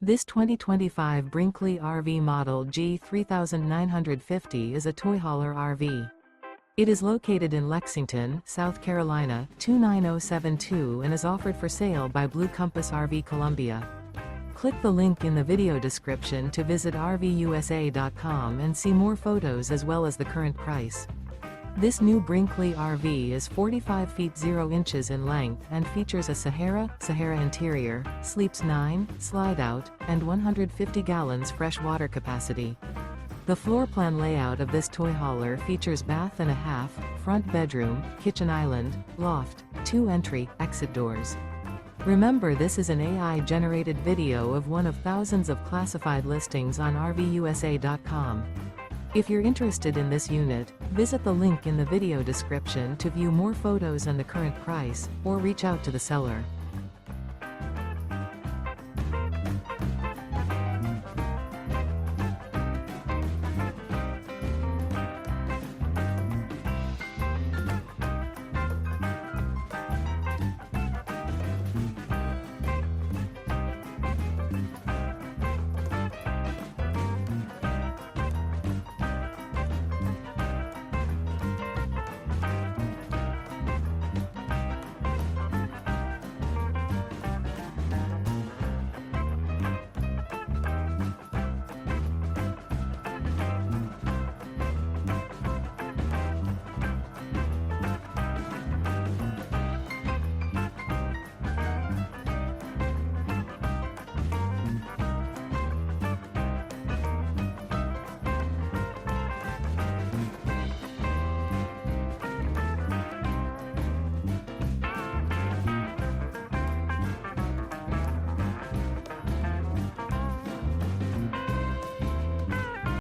This 2025 Brinkley RV Model G 3950 is a toy hauler RV. It is located in Lexington, South Carolina, 29072 and is offered for sale by Blue Compass RV Columbia. Click the link in the video description to visit RVUSA.com and see more photos as well as the current price. This new Brinkley RV is 45 feet 0 inches in length and features a Sahara interior, sleeps 9, slide-out, and 150 gallons fresh water capacity. The floor plan layout of this toy hauler features bath and a half, front bedroom, kitchen island, loft, 2 entry/exit doors. Remember, this is an AI-generated video of one of thousands of classified listings on RVUSA.com. If you're interested in this unit, visit the link in the video description to view more photos and the current price, or reach out to the seller.